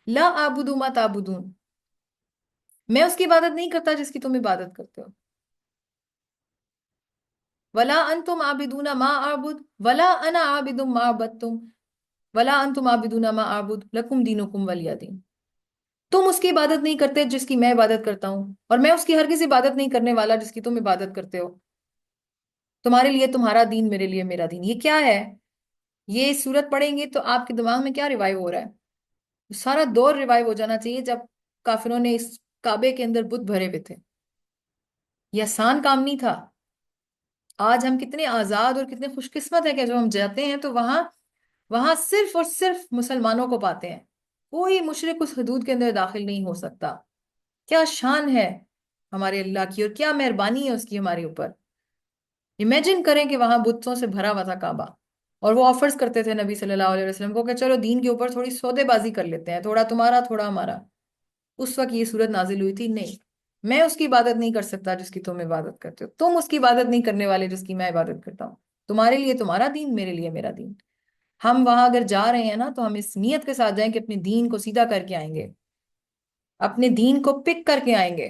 لا اعبد ما تعبدون، میں اس کی عبادت نہیں کرتا جس کی تم عبادت کرتے ہو، ولا انتم عابدون ما اعبد ولا انا عابد ما عبدتم ولا انتم عابدون ما اعبد لکم دینکم ولی دین۔ تم اس کی عبادت نہیں کرتے جس کی میں عبادت کرتا ہوں، اور میں اس کی ہرگز عبادت نہیں کرنے والا جس کی تم عبادت کرتے ہو، تمہارے لیے تمہارا دین، میرے لیے میرا دین۔ یہ کیا ہے؟ یہ سورت پڑھیں گے تو آپ کے دماغ میں کیا ریوائیو ہو رہا ہے؟ سارا دور ریوائیو ہو جانا چاہیے جب کافروں نے اس کعبے کے اندر بت بھرے ہوئے تھے، یہ آسان کام نہیں تھا۔ آج ہم کتنے آزاد اور کتنے خوش قسمت ہیں کہ جب ہم جاتے ہیں تو وہاں وہاں صرف اور صرف مسلمانوں کو پاتے ہیں، کوئی مشرک اس حدود کے اندر داخل نہیں ہو سکتا۔ کیا شان ہے ہمارے اللہ کی، اور کیا مہربانی ہے اس کی ہمارے اوپر۔ امیجن کریں کہ وہاں بتوں سے بھرا ہوا تھا کعبہ، اور وہ آفرز کرتے تھے نبی صلی اللہ علیہ وسلم کو کہ چلو دین کے اوپر تھوڑی سودے بازی کر لیتے ہیں، تھوڑا تمہارا تھوڑا ہمارا۔ اس وقت یہ صورت نازل ہوئی تھی، نہیں، میں اس کی عبادت نہیں کر سکتا جس کی تم عبادت کرتے ہو، تم اس کی عبادت نہیں کرنے والے جس کی میں عبادت کرتا ہوں، تمہارے لیے تمہارا دین، میرے لیے میرا دین۔ ہم وہاں اگر جا رہے ہیں نا تو ہم اس نیت کے ساتھ جائیں کہ اپنے دین کو سیدھا کر کے آئیں گے، اپنے دین کو پک کر کے آئیں گے۔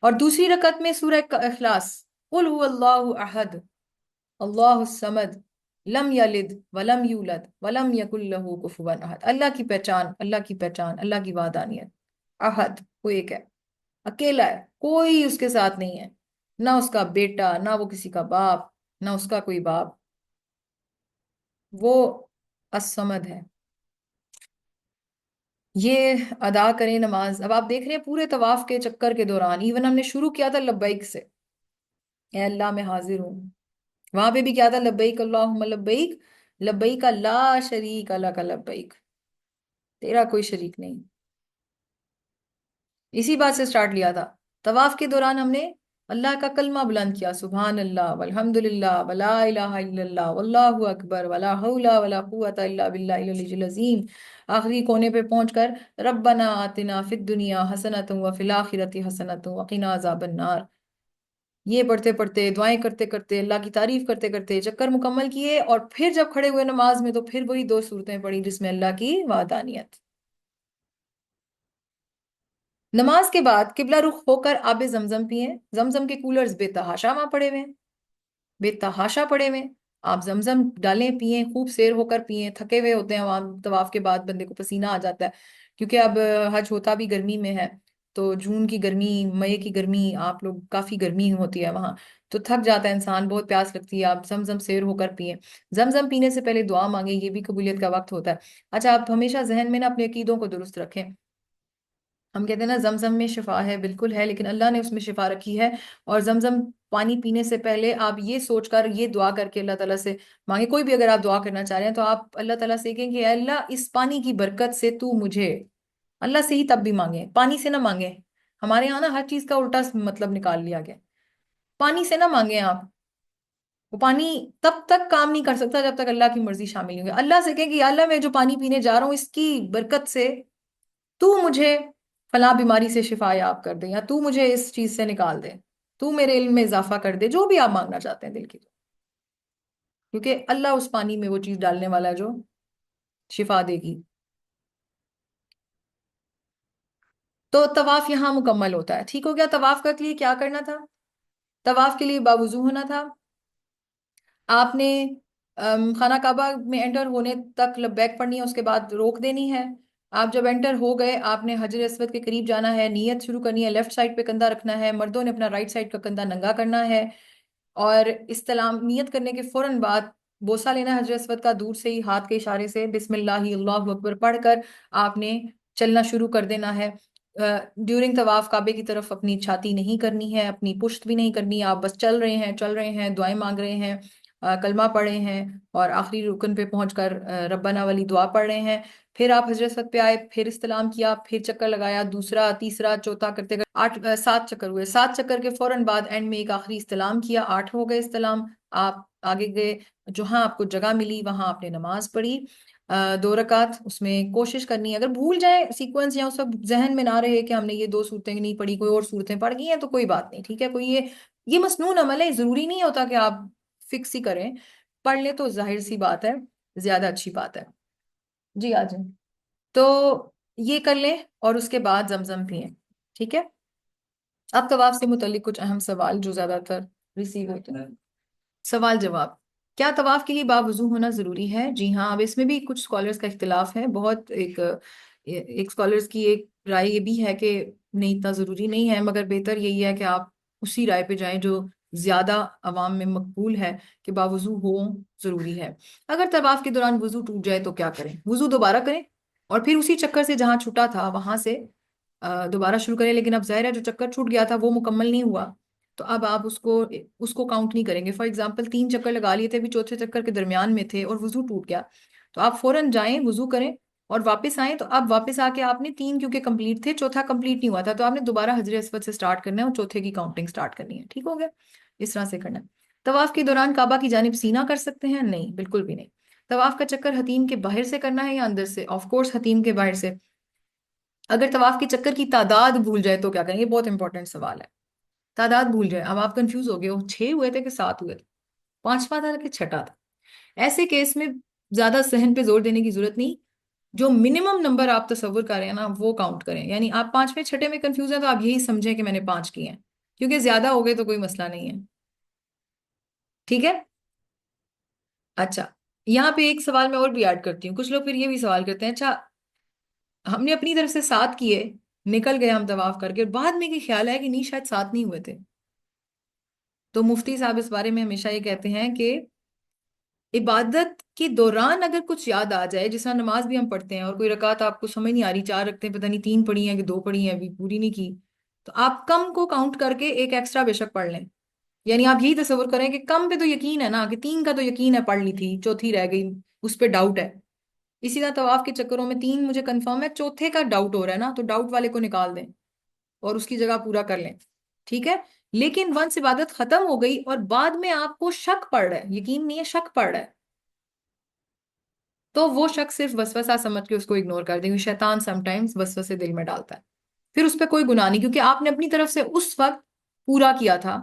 اور دوسری رکعت میں سورہ اخلاص، قل هو اللہ احد اللہ الصمد لم یلد ولم یولد ولم یکن لہ کفوا احد۔ اللہ کی پہچان، اللہ کی پہچان، اللہ کی وحدانیت، احد، وہ ایک ہے، اکیلا ہے، کوئی اس کے ساتھ نہیں ہے، نہ اس کا بیٹا، نہ وہ کسی کا باپ، نہ اس کا کوئی باپ، وہ الصمد ہے۔ یہ ادا کریں نماز. اب آپ دیکھ رہے ہیں پورے طواف کے چکر کے دوران ایون ہم نے شروع کیا تھا لبیک سے، اے اللہ میں حاضر ہوں. وہاں پہ بھی کیا تھا؟ لبیک اللہم لبیک، لبیک لا شریک لک لبیک، تیرا کوئی شریک نہیں. اسی بات سے سٹارٹ لیا تھا. طواف کے دوران ہم نے اللہ کا کلمہ بلند کیا، سبحان اللہ والحمد للہ ولا الہ الا اللہ واللہ اکبر ولا حول ولا قوۃ الا باللہ العلی العظیم. آخری کونے پہ پہنچ کر ربنا آتنا فی الدنیا حسنۃ وفی الآخرۃ حسنۃ وقنا عذاب النار. یہ پڑھتے پڑھتے دعائیں کرتے کرتے اللہ کی تعریف کرتے کرتے چکر مکمل کیے، اور پھر جب کھڑے ہوئے نماز میں تو پھر وہی دو صورتیں پڑھی جس میں اللہ کی وحدانیت. نماز کے بعد قبلہ رخ ہو کر آب زمزم پیئیں. زمزم کے کولرز بے تحاشا وہاں پڑے ہوئے ہیں، بے تحاشا پڑے ہوئے ہیں. آپ زمزم ڈالیں پیئیں، خوب سیر ہو کر پیئیں. تھکے ہوئے ہوتے ہیں وہاں طواف کے بعد بندے کو پسینہ آ جاتا ہے، کیونکہ اب حج ہوتا بھی گرمی میں ہے. تو جون کی گرمی، مئی کی گرمی، آپ لوگ کافی گرمی ہوتی ہے وہاں، تو تھک جاتا ہے انسان، بہت پیاس لگتی ہے. آپ زمزم سیر ہو کر پیئیں. زمزم پینے سے پہلے دعا مانگیں، یہ بھی قبولیت کا وقت ہوتا ہے. اچھا، آپ ہمیشہ ذہن میں نا اپنے عقیدوں کو درست رکھیں. ہم کہتے ہیں نا زمزم میں شفا ہے، بالکل ہے، لیکن اللہ نے اس میں شفا رکھی ہے. اور زمزم پانی پینے سے پہلے آپ یہ سوچ کر، یہ دعا کر کے اللہ تعالیٰ سے مانگے. کوئی بھی اگر آپ دعا کرنا چاہ رہے ہیں تو آپ اللہ تعالیٰ سے کہیں کہ اے اللہ اس پانی کی برکت سے تو مجھے، اللہ سے ہی تب بھی مانگے، پانی سے نہ مانگے. ہمارے یہاں نا ہر چیز کا الٹا مطلب نکال لیا گیا. پانی سے نہ مانگے آپ. وہ پانی تب تک کام نہیں کر سکتا جب تک اللہ کی مرضی شامل نہیں ہوگی. اللہ سے کہیں کہ یا اللہ میں جو پانی پینے جا رہا ہوں اس کی برکت سے تو مجھے فلاں بیماری سے شفا یاب کر دے، یا تو مجھے اس چیز سے نکال دے، تو میرے علم میں اضافہ کر دے، جو بھی آپ مانگنا چاہتے ہیں دل کی. کیونکہ اللہ اس پانی میں وہ چیز ڈالنے والا ہے جو شفا دے گی. تو طواف یہاں مکمل ہوتا ہے. ٹھیک ہو گیا؟ طواف کے لیے کیا کرنا تھا؟ طواف کے لیے باوضو ہونا تھا. آپ نے خانہ کعبہ میں انٹر ہونے تک لبیک پڑھنی ہے، اس کے بعد روک دینی ہے. آپ جب انٹر ہو گئے آپ نے حجر اسود کے قریب جانا ہے، نیت شروع کرنی ہے، لیفٹ سائڈ پہ کندھا رکھنا ہے، مردوں نے اپنا رائٹ سائڈ کا کندھا ننگا کرنا ہے. اور استلام نیت کرنے کے فوراً بعد بوسہ لینا ہے حجر اسود کا، دور سے ہی ہاتھ کے اشارے سے بسم اللہ اللہ اکبر پڑھ کر آپ نے چلنا شروع کر دینا ہے. ڈیورنگ طواف کعبے کی طرف اپنی چھاتی نہیں کرنی ہے، اپنی پشت بھی نہیں کرنی. آپ بس چل رہے ہیں، چل رہے ہیں، دعائیں مانگ رہے ہیں، کلمہ پڑھے ہیں، اور آخری رکن پہ پہنچ کر ربنا والی دعا پڑھ رہے ہیں. پھر آپ حجر اسود پہ آئے، پھر استلام کیا، پھر چکر لگایا، دوسرا تیسرا چوتھا کرتے کرتے 7 چکر ہوئے. 7 چکر کے فوراً بعد اینڈ میں ایک آخری استلام کیا. 8 ہو گئے استلام. آپ آگے گئے، جہاں آپ کو جگہ ملی وہاں آپ نے نماز پڑھی 2 رکعت. اس میں کوشش کرنی ہے اگر بھول جائیں سیکوینس یا اس وقت ذہن میں نہ رہے کہ ہم نے یہ 2 صورتیں نہیں پڑھی، کوئی اور صورتیں پڑھ گئی ہیں تو کوئی بات نہیں، ٹھیک ہے. کوئی یہ مسنون عمل ہے، ضروری نہیں ہوتا کہ آپ فکس ہی کریں. پڑھ لیں تو ظاہر سی بات ہے زیادہ اچھی بات ہے. جی آ جائیں. تو یہ کر لیں اور اس کے بعد زمزم پئیں. ٹھیک ہے. اب طواف سے متعلق کچھ اہم سوال جو زیادہ تر ریسیو ہوتے ہیں. سوال جواب. کیا طواف کے لیے باوضو ہونا ضروری ہے؟ جی ہاں. اب اس میں بھی کچھ سکالرز کا اختلاف ہے. بہت ایک سکالرز کی ایک رائے یہ بھی ہے کہ نہیں اتنا ضروری نہیں ہے، مگر بہتر یہی ہے کہ آپ اسی رائے پہ جائیں جو زیادہ عوام میں مقبول ہے کہ باوضو ہو ضروری ہے. اگر طواف کے دوران وضو ٹوٹ جائے تو کیا کریں؟ وضو دوبارہ کریں اور پھر اسی چکر سے جہاں چھوٹا تھا وہاں سے دوبارہ شروع کریں. لیکن اب ظاہر ہے جو چکر چھوٹ گیا تھا وہ مکمل نہیں ہوا، تو اب آپ اس کو کاؤنٹ نہیں کریں گے. فار ایگزامپل 3 چکر لگا لیے تھے، ابھی چوتھے چکر کے درمیان میں تھے اور وضو ٹوٹ گیا، تو آپ فوراً جائیں وضو کریں اور واپس آئیں. تو اب واپس آ کے آپ نے 3 کیونکہ کمپلیٹ تھے، چوتھا کمپلیٹ نہیں ہوا تھا، تو آپ نے دوبارہ حجر اسود سے سٹارٹ کرنا ہے اور چوتھے کی کاؤنٹنگ سٹارٹ کرنی ہے. ٹھیک ہو گیا؟ اس طرح سے کرنا ہے. طواف کے دوران کعبہ کی جانب سینہ کر سکتے ہیں؟ نہیں، بالکل بھی نہیں. طواف کا چکر حتیم کے باہر سے کرنا ہے یا اندر سے؟ آف کورس حتیم کے باہر سے. اگر طواف کے چکر کی تعداد بھول جائے تو کیا کریں؟ یہ بہت انپورٹنٹ سوال ہے. تعداد بھول جائے، اب آپ کنفیوز ہو گئے ہو 6 ہوئے تھے کہ 7 ہوئے تھے، 5واں تھا کہ 6واں تھا. ایسے کیس میں زیادہ ذہن پہ زور دینے کی ضرورت نہیں. جو منیمم نمبر آپ تصور کر رہے ہیں نا وہ کاؤنٹ کریں. یعنی آپ 5ویں 6ٹے میں کنفیوز ہیں تو آپ یہی سمجھیں کہ میں نے 5 کیے ہیں، کیونکہ زیادہ ہو گئے تو کوئی مسئلہ نہیں ہے. ٹھیک ہے. اچھا، یہاں پہ ایک سوال میں اور بھی ایڈ کرتی ہوں. کچھ لوگ پھر یہ بھی سوال کرتے ہیں اچھا ہم نے اپنی طرف سے 7 کیے، نکل گئے ہم طواف کر کے، اور بعد میں یہ خیال ہے کہ نہیں شاید 7 نہیں ہوئے تھے. تو مفتی صاحب اس بارے میں ہمیشہ یہ کہتے ہیں کہ عبادت کے دوران اگر کچھ یاد آ جائے، جس طرح نماز بھی ہم پڑھتے ہیں اور کوئی رکعت آپ کو سمجھ نہیں آ رہی، 4 رکعتیں پتہ نہیں 3 پڑھی ہیں کہ 2 پڑھی ہیں ابھی پوری نہیں کی، تو آپ کم کو کاؤنٹ کر کے ایک ایکسٹرا بے شک پڑھ لیں. یعنی آپ یہی تصور کریں کہ کم پہ تو یقین ہے نا، کہ 3 کا تو یقین ہے پڑھ لی تھی، چوتھی رہ گئی اس پہ ڈاؤٹ ہے. اسی طرح طواف کے چکروں میں 3 مجھے کنفرم ہے، چوتھے کا ڈاؤٹ ہو رہا ہے نا، تو ڈاؤٹ والے کو نکال دیں اور اس کی جگہ پورا کر لیں. ٹھیک ہے. لیکن ونس عبادت ختم ہو گئی اور بعد میں آپ کو شک پڑ رہا ہے، یقین نہیں ہے، شک پڑ رہا ہے، تو وہ شک صرف وسوسہ سمجھ کے اس کو اگنور کر دیں. شیطان سم ٹائمز وسوسے دل میں ڈالتا ہے، پھر اس پہ کوئی گناہ نہیں، کیونکہ آپ نے اپنی طرف سے اس وقت پورا کیا تھا.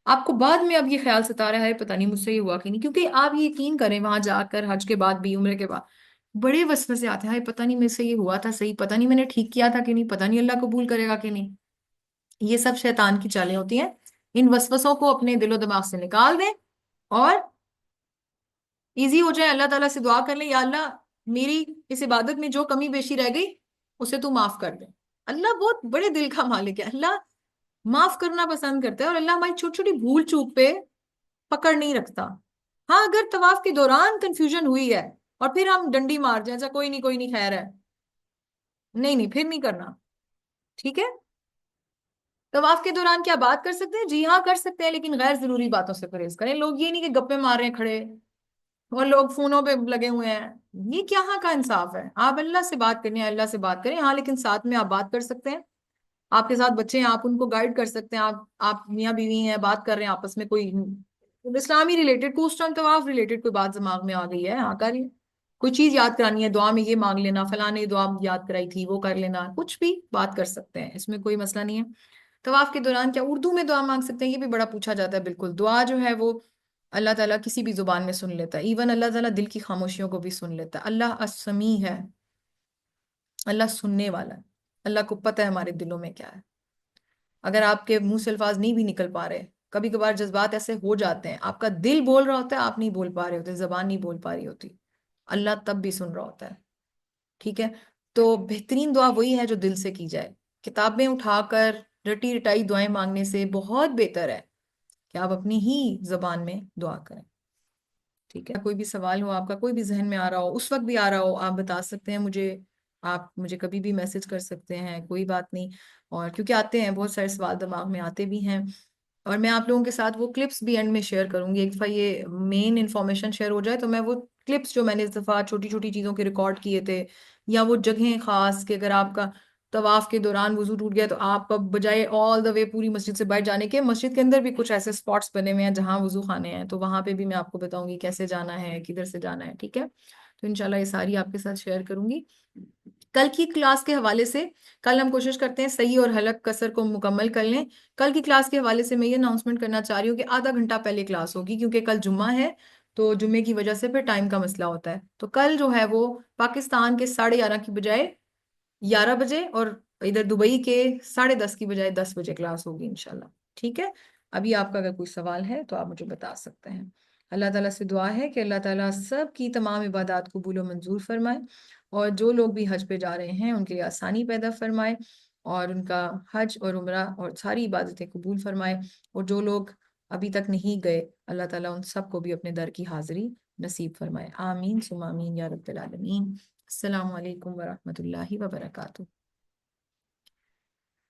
آپ کو بعد میں اب یہ خیال ستا رہا ہے پتہ نہیں مجھ سے یہ ہوا کہ نہیں، کیونکہ آپ یہ یقین کریں وہاں جا کر حج کے بعد بھی، عمرے کے بعد بڑے وسوسے آتے ہیں، پتہ نہیں مجھ سے یہ ہوا تھا صحیح، پتہ نہیں میں نے ٹھیک کیا تھا کہ نہیں، پتہ نہیں اللہ قبول کرے گا کہ نہیں. یہ سب شیطان کی چالیں ہوتی ہیں. ان وسوسوں کو اپنے دل و دماغ سے نکال دیں اور ایزی ہو جائے. اللہ تعالیٰ سے دعا کر لیں، یا اللہ میری اس عبادت میں جو کمی بیشی رہ گئی اسے تو معاف کر دیں. اللہ بہت بڑے دل کا مالک ہے، اللہ معاف کرنا پسند کرتا ہے، اور اللہ ہماری چھوٹی چھوٹی بھول چوک پہ پکڑ نہیں رکھتا. ہاں اگر طواف کے دوران کنفیوژن ہوئی ہے اور پھر ہم ڈنڈی مار جائیں ایسا کوئی نہیں خیر ہے، نہیں نہیں پھر نہیں کرنا. ٹھیک ہے. طواف کے دوران کیا بات کر سکتے ہیں؟ جی ہاں کر سکتے ہیں، لیکن غیر ضروری باتوں سے پرہیز کریں. لوگ یہ نہیں کہ گپے مار رہے ہیں کھڑے اور لوگ فونوں پہ لگے ہوئے ہیں، یہ کہاں کا انصاف ہے؟ آپ اللہ سے بات کرنی ہے اللہ سے بات کریں. ہاں لیکن ساتھ میں آپ بات کر سکتے ہیں، آپ کے ساتھ بچے ہیں آپ ان کو گائیڈ کر سکتے ہیں، آپ میاں بیوی ہیں بات کر رہے ہیں آپس میں، کوئی اسلامی ریلیٹڈ کوسٹن طواف ریلیٹڈ کوئی بات دماغ میں آ گئی ہے، ہاں کریے. کوئی چیز یاد کرانی ہے، دعا میں یہ مانگ لینا، فلاں نے دعا یاد کرائی تھی وہ کر لینا، کچھ بھی بات کر سکتے ہیں، اس میں کوئی مسئلہ نہیں ہے. طواف کے دوران کیا اردو میں دعا مانگ سکتے ہیں؟ یہ بھی بڑا پوچھا جاتا ہے. بالکل، دعا جو ہے وہ اللہ تعالیٰ کسی بھی زبان میں سن لیتا ہے، ایون اللہ تعالیٰ دل کی خاموشیوں کو بھی سن لیتا ہے. اللہ السمیع ہے، اللہ سننے والا ہے، اللہ کو پتہ ہے ہمارے دلوں میں کیا ہے. اگر آپ کے منہ سے الفاظ نہیں بھی نکل پا رہے، کبھی کبھار جذبات ایسے ہو جاتے ہیں، آپ کا دل بول رہا ہوتا ہے آپ نہیں بول پا رہے ہوتے، زبان نہیں بول پا رہی ہوتی، اللہ تب بھی سن رہا ہوتا ہے. ٹھیک ہے. تو بہترین دعا وہی ہے جو دل سے کی جائے. کتابیں اٹھا کر رٹی رٹائی دعائیں مانگنے سے بہت بہتر ہے کہ آپ اپنی ہی زبان میں دعا کریں. ٹھیک ہے. کوئی بھی سوال ہو آپ کا، کوئی بھی ذہن میں آ رہا ہو، اس وقت بھی آ رہا ہو، آپ بتا سکتے ہیں مجھے. آپ مجھے کبھی بھی میسج کر سکتے ہیں، کوئی بات نہیں. اور کیونکہ آتے ہیں بہت سارے سوال دماغ میں آتے بھی ہیں، اور میں آپ لوگوں کے ساتھ وہ کلپس بھی اینڈ میں شیئر کروں گی. ایک دفعہ یہ مین انفارمیشن شیئر ہو جائے تو میں وہ کلپس جو میں نے اس دفعہ چھوٹی چھوٹی چیزوں کے ریکارڈ کیے تھے، یا وہ جگہیں خاص کہ اگر آپ کا طواف کے دوران وضو ٹوٹ گیا تو آپ اب بجائے آل دا وے پوری مسجد سے باہر جانے کے، مسجد کے اندر بھی کچھ ایسے سپاٹس بنے ہوئے ہیں جہاں وضو خانے ہیں، تو وہاں پہ بھی میں آپ کو بتاؤں گی کیسے جانا ہے، کدھر سے جانا ہے. ٹھیک ہے. تو انشاءاللہ یہ ساری آپ کے ساتھ شیئر کروں گی. کل کی کلاس کے حوالے سے، کل ہم کوشش کرتے ہیں صحیح اور حلق کسر کو مکمل کر لیں. کل کی کلاس کے حوالے سے میں یہ اناؤنسمنٹ کرنا چاہ رہی ہوں کہ آدھا گھنٹہ پہلے کلاس ہوگی، کیونکہ کل جمعہ ہے تو جمعے کی وجہ سے پھر ٹائم کا مسئلہ ہوتا ہے. تو کل جو ہے وہ پاکستان کے 11:30 کی بجائے 11 بجے، اور ادھر دبئی کے 10:30 کی بجائے 10 بجے کلاس ہوگی انشاءاللہ. ٹھیک ہے. ابھی آپ کا اگر کوئی سوال ہے تو آپ مجھے بتا سکتے ہیں. اللہ تعالیٰ سے دعا ہے کہ اللہ تعالیٰ سب کی تمام عبادات قبول و منظور فرمائے، اور جو لوگ بھی حج پہ جا رہے ہیں ان کے لیے آسانی پیدا فرمائے، اور ان کا حج اور عمرہ اور ساری عبادتیں قبول فرمائے. اور جو لوگ ابھی تک نہیں گئے، اللہ تعالیٰ ان سب کو بھی اپنے در کی حاضری نصیب فرمائے. آمین ثم آمین یا رب العالمین. السلام علیکم ورحمۃ اللہ وبرکاتہ.